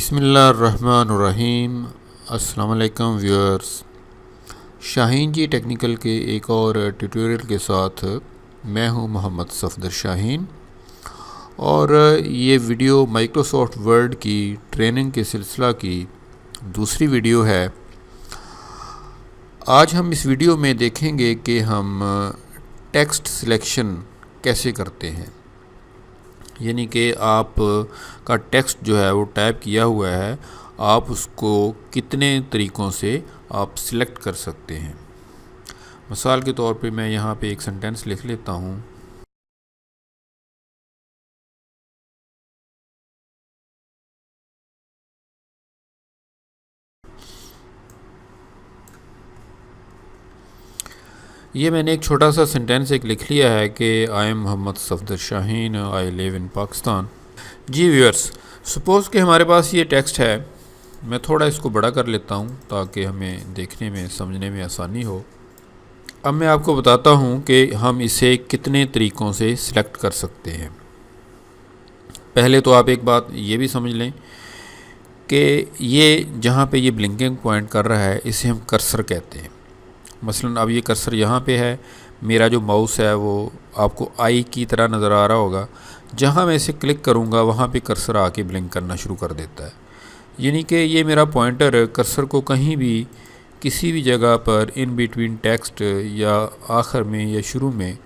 बिस्मिल्लाहिर्रहमानिर्रहीम। अस्सलाम वालेकुम व्यूअर्स। शाहीन जी टेक्निकल के एक और ट्यूटोरियल के साथ मैं हूं मोहम्मद सफदर शाहीन और ये वीडियो माइक्रोसॉफ्ट वर्ड की ट्रेनिंग के सिलसिला की दूसरी वीडियो है। आज हम इस वीडियो में देखेंगे कि हम टेक्स्ट सिलेक्शन कैसे करते हैं, यानी कि आप का टेक्स्ट जो है वो टाइप किया हुआ है, आप उसको कितने तरीक़ों से आप सिलेक्ट कर सकते हैं। मिसाल के तौर पे मैं यहाँ पे एक सेंटेंस लिख लेता हूँ। ये मैंने एक छोटा सा सेंटेंस एक लिख लिया है कि I am Mohammad Safdar Shaheen, I live in Pakistan. जी व्यूअर्स, सपोज़ कि हमारे पास ये टेक्स्ट है। मैं थोड़ा इसको बड़ा कर लेता हूँ ताकि हमें देखने में समझने में आसानी हो। अब मैं आपको बताता हूँ कि हम इसे कितने तरीक़ों से सिलेक्ट कर सकते हैं। पहले तो आप एक बात ये भी समझ लें कि ये जहाँ पे ये ब्लिंकिंग पॉइंट कर रहा है इसे हम कर्सर कहते हैं। मसलन अब ये कर्सर यहाँ पे है, मेरा जो माउस है वो आपको आई की तरह नज़र आ रहा होगा। जहाँ मैं इसे क्लिक करूँगा वहाँ पे कर्सर आके ब्लिंक करना शुरू कर देता है, यानी कि ये मेरा पॉइंटर कर्सर को कहीं भी किसी भी जगह पर इन बिटवीन टेक्स्ट या आखिर में या शुरू में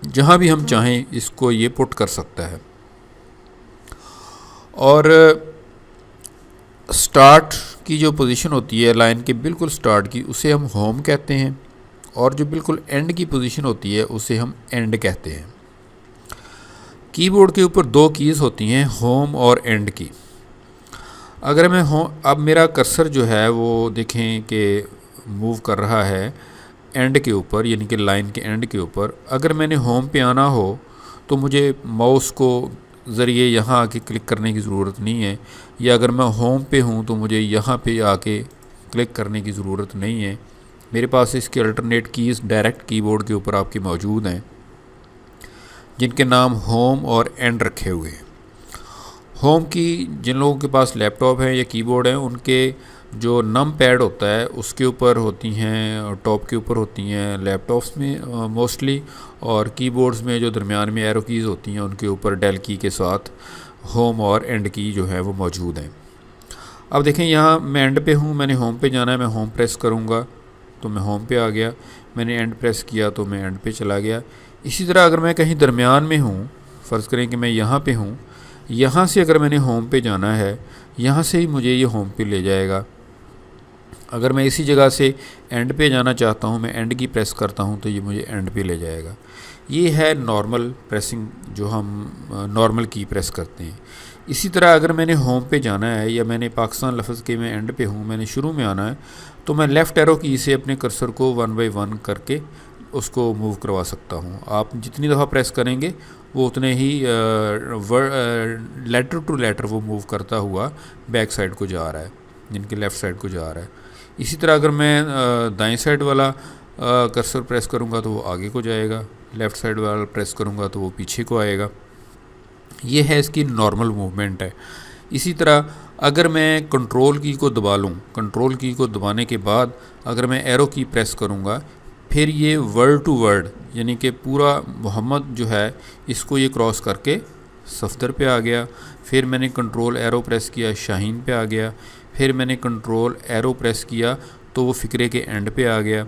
जहाँ भी हम चाहें इसको ये पुट कर सकता है। और स्टार्ट की जो पोजीशन होती है लाइन के बिल्कुल स्टार्ट की, उसे हम होम कहते हैं, और जो बिल्कुल एंड की पोजीशन होती है उसे हम एंड कहते हैं। कीबोर्ड के ऊपर दो कीज़ होती हैं, होम और एंड की। अगर मैं अब मेरा कर्सर जो है वो देखें कि मूव कर रहा है एंड के ऊपर, यानी कि लाइन के एंड के ऊपर। अगर मैंने होम पे आना हो तो मुझे माउस को ज़रिए यहाँ आके क्लिक करने की ज़रूरत नहीं है, या अगर मैं होम पे हूँ तो मुझे यहाँ पे आके क्लिक करने की ज़रूरत नहीं है। मेरे पास इसके अल्टरनेट कीज़ डायरेक्ट कीबोर्ड के ऊपर आपके मौजूद हैं, जिनके नाम होम और एंड रखे हुए हैं। होम की जिन लोगों के पास लैपटॉप है या कीबोर्ड है, उनके जो नम पैड होता है उसके ऊपर होती हैं, टॉप के ऊपर होती हैं लैपटॉप्स में मोस्टली, और कीबोर्ड्स में जो दरमियान में एरो कीज़ होती हैं उनके ऊपर डेल की के साथ होम और एंड की जो है वो मौजूद हैं। अब देखें यहाँ मैं एंड पे हूँ, मैंने होम पे जाना है, मैं होम प्रेस करूँगा तो मैं होम पे आ गया, मैंने एंड प्रेस किया तो मैं एंड पे चला गया। इसी तरह अगर मैं कहीं दरमियान में हूँ, फ़र्ज़ करें कि मैं यहाँ पे हूँ, यहाँ से अगर मैंने होम पे जाना है, यहाँ से ही मुझे ये होम पे ले जाएगा। अगर मैं इसी जगह से एंड पे जाना चाहता हूँ, मैं एंड की प्रेस करता हूँ तो ये मुझे एंड पे ले जाएगा। ये है नॉर्मल प्रेसिंग, जो हम नॉर्मल की प्रेस करते हैं। इसी तरह अगर मैंने होम पे जाना है या मैंने पाकिस्तान लफ्ज़ के मैं एंड पे हूँ, मैंने शुरू में आना है, तो मैं लेफ़्ट एरो की से अपने कर्सर को 1 बाय 1 करके उसको मूव करवा सकता हूँ। आप जितनी दफ़ा प्रेस करेंगे वो उतने ही लेटर टू लेटर वो मूव करता हुआ बैक साइड को जा रहा है, जिनके लेफ़्ट साइड को जा रहा है। इसी तरह अगर मैं दाएं साइड वाला कर्सर प्रेस करूँगा तो वो आगे को जाएगा, लेफ़्ट साइड वाला प्रेस करूँगा तो वो पीछे को आएगा। ये है इसकी नॉर्मल मूवमेंट है। इसी तरह अगर मैं कंट्रोल की को दबा लूँ, कंट्रोल की को दबाने के बाद अगर मैं एरो की प्रेस करूँगा, फिर ये वर्ड टू वर्ड, यानी कि पूरा मोहम्मद जो है इसको ये क्रॉस करके सफदर पे आ गया। फिर मैंने कंट्रोल एरो प्रेस किया, शाहीन पे आ गया। फिर मैंने कंट्रोल एरो प्रेस किया तो वो फ़िक्रे के एंड पे आ गया।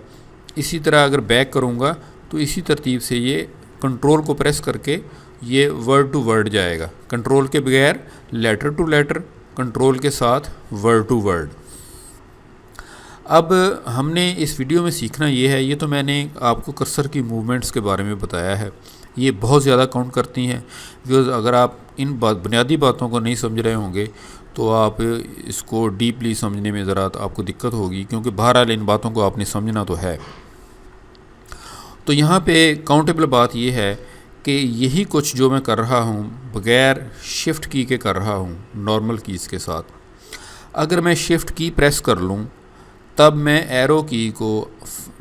इसी तरह अगर बैक करूँगा तो इसी तरतीब से ये कंट्रोल को प्रेस करके ये वर्ड टू वर्ड जाएगा, कंट्रोल के बगैर लेटर टू लेटर, कंट्रोल के साथ वर्ड टू वर्ड। अब हमने इस वीडियो में सीखना ये है, ये तो मैंने आपको कर्सर की मूवमेंट्स के बारे में बताया है, ये बहुत ज़्यादा काउंट करती हैं। बिकॉज़ अगर आप इन बुनियादी बातों को नहीं समझ रहे होंगे तो आप इसको डीपली समझने में ज़रा आपको दिक्कत होगी, क्योंकि बहरहाल इन बातों को आपने समझना तो है। तो यहाँ पे काउंटेबल बात ये है कि यही कुछ जो मैं कर रहा हूँ बग़ैर शिफ्ट की के कर रहा हूँ नॉर्मल कीज़ के साथ। अगर मैं शिफ्ट की प्रेस कर लूँ तब मैं एरो की को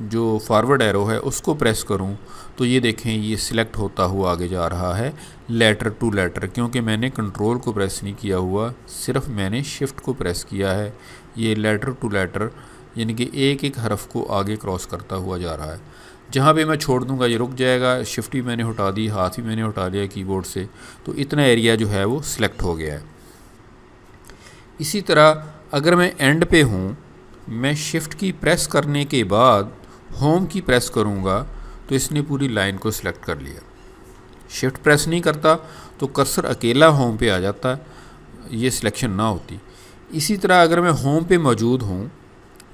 जो फॉरवर्ड एरो है उसको प्रेस करूं तो ये देखें ये सिलेक्ट होता हुआ आगे जा रहा है लेटर टू लेटर, क्योंकि मैंने कंट्रोल को प्रेस नहीं किया हुआ, सिर्फ मैंने शिफ्ट को प्रेस किया है। ये लेटर टू लेटर यानी कि एक एक हरफ को आगे क्रॉस करता हुआ जा रहा है। जहाँ पे मैं छोड़ दूंगा ये रुक जाएगा। शिफ्ट भी मैंने हटा दी, हाथ भी मैंने हटा लिया कीबोर्ड से, तो इतना एरिया जो है वो सिलेक्ट हो गया है। इसी तरह अगर मैं एंड पे हूँ, मैं शिफ्ट की प्रेस करने के बाद होम की प्रेस करूँगा तो इसने पूरी लाइन को सिलेक्ट कर लिया। शिफ्ट प्रेस नहीं करता तो कर्सर अकेला होम पे आ जाता, ये सिलेक्शन ना होती। इसी तरह अगर मैं होम पे मौजूद हूँ,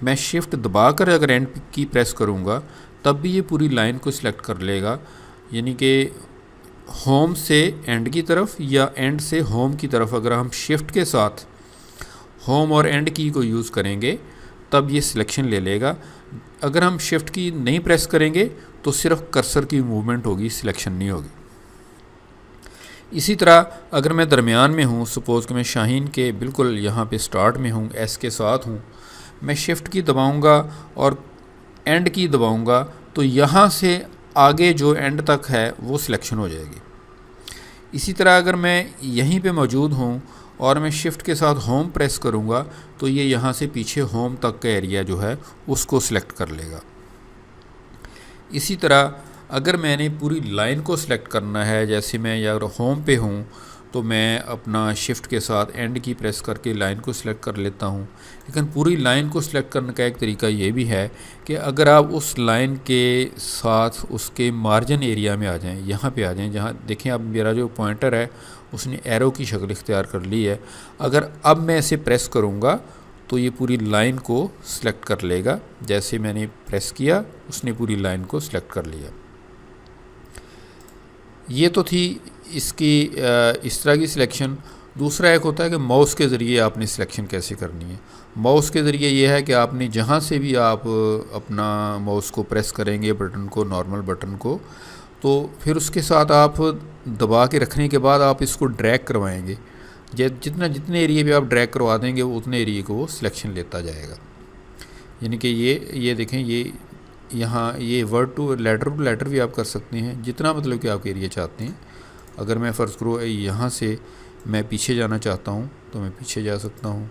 मैं शिफ्ट दबाकर अगर एंड की प्रेस करूँगा तब भी ये पूरी लाइन को सिलेक्ट कर लेगा, यानी कि होम से एंड की तरफ या एंड से होम की तरफ अगर हम शिफ्ट के साथ होम और एंड की को यूज़ करेंगे तब ये सिलेक्शन ले लेगा। अगर हम शिफ्ट की नहीं प्रेस करेंगे तो सिर्फ कर्सर की मूवमेंट होगी, सिलेक्शन नहीं होगी। इसी तरह अगर मैं दरमियान में हूँ, सपोज़ कि मैं शाहीन के बिल्कुल यहाँ पे स्टार्ट में हूँ, एस के साथ हूँ, मैं शिफ्ट की दबाऊँगा और एंड की दबाऊँगा तो यहाँ से आगे जो एंड तक है वो सिलेक्शन हो जाएगी। इसी तरह अगर मैं यहीं पे मौजूद हूँ और मैं शिफ्ट के साथ होम प्रेस करूँगा तो ये यहाँ से पीछे होम तक का एरिया जो है उसको सिलेक्ट कर लेगा। इसी तरह अगर मैंने पूरी लाइन को सिलेक्ट करना है, जैसे मैं अगर होम पे हूँ तो मैं अपना शिफ्ट के साथ एंड की प्रेस करके लाइन को सिलेक्ट कर लेता हूँ। लेकिन पूरी लाइन को सिलेक्ट करने का एक तरीका ये भी है कि अगर आप उस लाइन के साथ उसके मार्जिन एरिया में आ जाएं, यहाँ पे आ जाएं, जहाँ देखें अब मेरा जो पॉइंटर है उसने एरो की शक्ल इख्तियार कर ली है। अगर अब मैं इसे प्रेस करूँगा तो ये पूरी लाइन को सिलेक्ट कर लेगा। जैसे मैंने प्रेस किया उसने पूरी लाइन को सिलेक्ट कर लिया। ये तो थी इसकी इस तरह की सिलेक्शन। दूसरा एक होता है कि माउस के ज़रिए आपने सिलेक्शन कैसे करनी है। माउस के ज़रिए ये है कि आपने जहाँ से भी आप अपना माउस को प्रेस करेंगे बटन को, नॉर्मल बटन को, तो फिर उसके साथ आप दबा के रखने के बाद आप इसको ड्रैग करवाएंगे। जितने एरिए पे आप ड्रैग करवा देंगे वो उतने एरिए को वो सिलेक्शन लेता जाएगा। यानी कि ये देखें, ये यहाँ ये वर्ड टू लेटर भी आप कर सकते हैं, जितना मतलब कि आप एरिया चाहते हैं। अगर मैं फ़र्ज़ करूँ यहाँ से मैं पीछे जाना चाहता हूँ तो मैं पीछे जा सकता हूँ,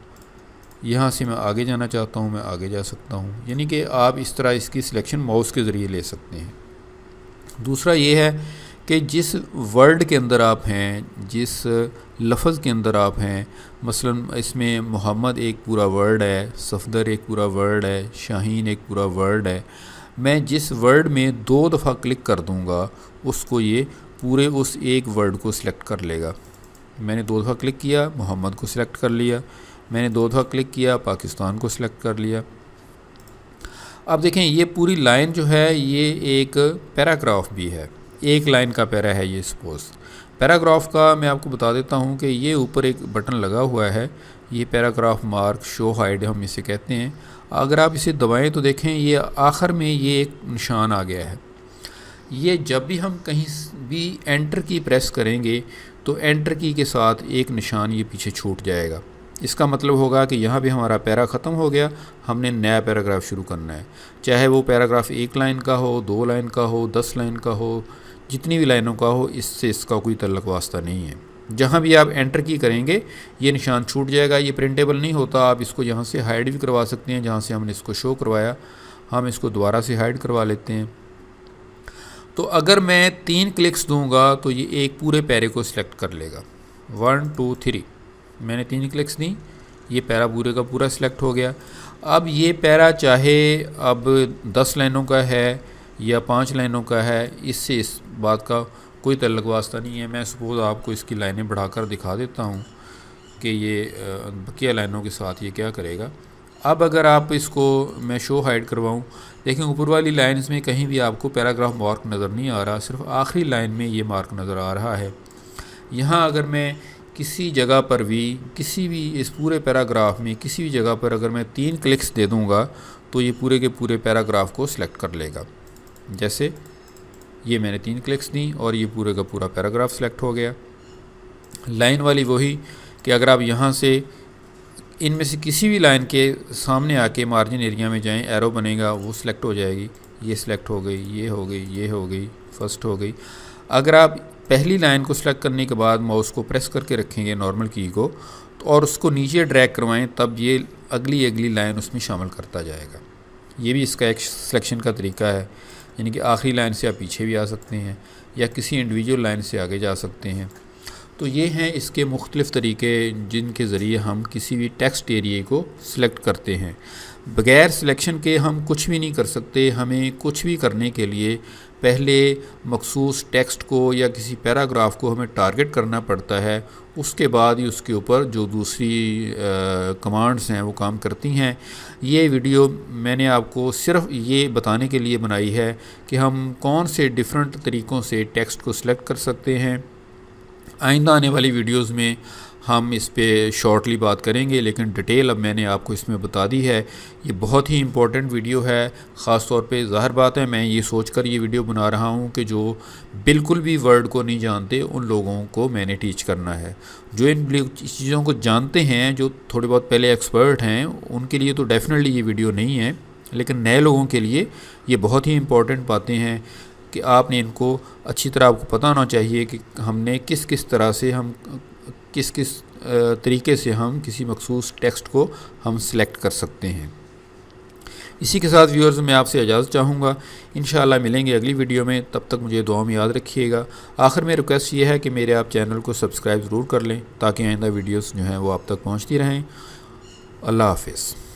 यहाँ से मैं आगे जाना चाहता हूँ मैं आगे जा सकता हूँ। यानी कि आप इस तरह इसकी सिलेक्शन माउस के ज़रिए ले सकते हैं। दूसरा ये है कि जिस वर्ड के अंदर आप हैं, जिस लफ्ज़ के अंदर आप हैं, मसलन इसमें मोहम्मद एक पूरा वर्ड है, सफदर एक पूरा वर्ड है, शाहीन एक पूरा वर्ड है, मैं जिस वर्ड में 2 दफ़ा क्लिक कर दूंगा उसको ये पूरे उस एक वर्ड को सिलेक्ट कर लेगा। मैंने 2 दफ़ा क्लिक किया, मोहम्मद को सिलेक्ट कर लिया। मैंने 2 दफ़ा क्लिक किया, पाकिस्तान को सिलेक्ट कर लिया। अब देखें ये पूरी लाइन जो है ये एक पैराग्राफ भी है, एक लाइन का पैरा है ये। सपोज़ पैराग्राफ का मैं आपको बता देता हूँ कि ये ऊपर एक बटन लगा हुआ है, ये पैराग्राफ मार्क शो हाइड हम इसे कहते हैं। अगर आप इसे दबाएं तो देखें ये आखिर में ये एक निशान आ गया है। ये जब भी हम कहीं भी एंटर की प्रेस करेंगे तो एंटर की के साथ एक निशान ये पीछे छूट जाएगा। इसका मतलब होगा कि यहाँ भी हमारा पैरा ख़त्म हो गया, हमने नया पैराग्राफ शुरू करना है। चाहे वो पैराग्राफ 1 लाइन का हो, 2 लाइन का हो, 10 लाइन का हो, जितनी भी लाइनों का हो, इससे इसका कोई तल्लुक़ वास्ता नहीं है। जहाँ भी आप एंटर की करेंगे ये निशान छूट जाएगा। ये प्रिंटेबल नहीं होता, आप इसको यहाँ से हाइड भी करवा सकते हैं। जहाँ से हमने इसको शो करवाया हम इसको दोबारा से हाइड करवा लेते हैं। तो अगर मैं 3 क्लिक्स दूंगा तो ये एक पूरे पैरे को सिलेक्ट कर लेगा। 1 2 3 मैंने 3 क्लिक्स दी, ये पैरा पूरे का पूरा सिलेक्ट हो गया। अब ये पैरा चाहे अब 10 लाइनों का है या 5 लाइनों का है, इससे इस बात का कोई तल्लुक़ वास्ता नहीं है। मैं सपोज़ आपको इसकी लाइनें बढ़ाकर दिखा देता हूँ कि ये बकिया लाइनों के साथ ये क्या करेगा। अब अगर आप इसको मैं शो हाइड करवाऊँ, देखें ऊपर वाली लाइन्स में कहीं भी आपको पैराग्राफ मार्क नज़र नहीं आ रहा, सिर्फ आखिरी लाइन में ये मार्क नज़र आ रहा है। यहाँ अगर मैं किसी जगह पर भी, किसी भी इस पूरे पैराग्राफ में किसी भी जगह पर अगर मैं 3 क्लिक्स दे दूँगा तो ये पूरे के पूरे पैराग्राफ को सिलेक्ट कर लेगा। जैसे ये मैंने 3 क्लिक्स दी और ये पूरे का पूरा पैराग्राफ सिलेक्ट हो गया। लाइन वाली वही कि अगर आप यहाँ से इनमें से किसी भी लाइन के सामने आके मार्जिन एरिया में जाएं, एरो बनेगा, वो सिलेक्ट हो जाएगी। ये सिलेक्ट हो गई, ये हो गई, ये हो गई, फर्स्ट हो गई। अगर आप पहली लाइन को सिलेक्ट करने के बाद माउस को प्रेस करके रखेंगे नॉर्मल की को, तो और उसको नीचे ड्रैग करवाएं, तब ये अगली लाइन उसमें शामिल करता जाएगा। ये भी इसका एक सिलेक्शन का तरीका है, यानी कि आखिरी लाइन से आप पीछे भी आ सकते हैं या किसी इंडिविजुअल लाइन से आगे जा सकते हैं। तो ये हैं इसके मुख्तलिफ़ तरीके जिनके ज़रिए हम किसी भी टेक्स्ट एरिए को सिलेक्ट करते हैं। बग़ैर सिलेक्शन के हम कुछ भी नहीं कर सकते। हमें कुछ भी करने के लिए पहले मखसूस टेक्स्ट को या किसी पैराग्राफ को हमें टारगेट करना पड़ता है, उसके बाद ही उसके ऊपर जो दूसरी कमांड्स हैं वो काम करती हैं। ये वीडियो मैंने आपको सिर्फ ये बताने के लिए बनाई है कि हम कौन से डिफरेंट तरीक़ों से टेक्स्ट को सिलेक्ट कर सकते हैं। आइंदा आने वाली वीडियोस में हम इस पे शॉर्टली बात करेंगे, लेकिन डिटेल अब मैंने आपको इसमें बता दी है। ये बहुत ही इम्पोर्टेंट वीडियो है, ख़ास तौर पे ज़ाहिर बात है मैं ये सोचकर ये वीडियो बना रहा हूँ कि जो बिल्कुल भी वर्ड को नहीं जानते उन लोगों को मैंने टीच करना है। जो इन चीज़ों को जानते हैं, जो थोड़े बहुत पहले एक्सपर्ट हैं, उनके लिए तो डेफिनेटली ये वीडियो नहीं है, लेकिन नए लोगों के लिए ये बहुत ही इम्पोर्टेंट बातें हैं कि आपने इनको अच्छी तरह आपको पता होना चाहिए कि हमने किस किस तरह से किस तरीके से हम किसी मखसूस टेक्स्ट को हम सिलेक्ट कर सकते हैं। इसी के साथ व्यूअर्स मैं आपसे इजाज़त चाहूँगा। इंशाअल्लाह मिलेंगे अगली वीडियो में, तब तक मुझे दुआ में याद रखिएगा। आखिर में रिक्वेस्ट ये है कि मेरे आप चैनल को सब्सक्राइब ज़रूर कर लें ताकि आइंदा वीडियोस जो हैं वो आप तक पहुँचती रहें। अल्लाह हाफ़िज़।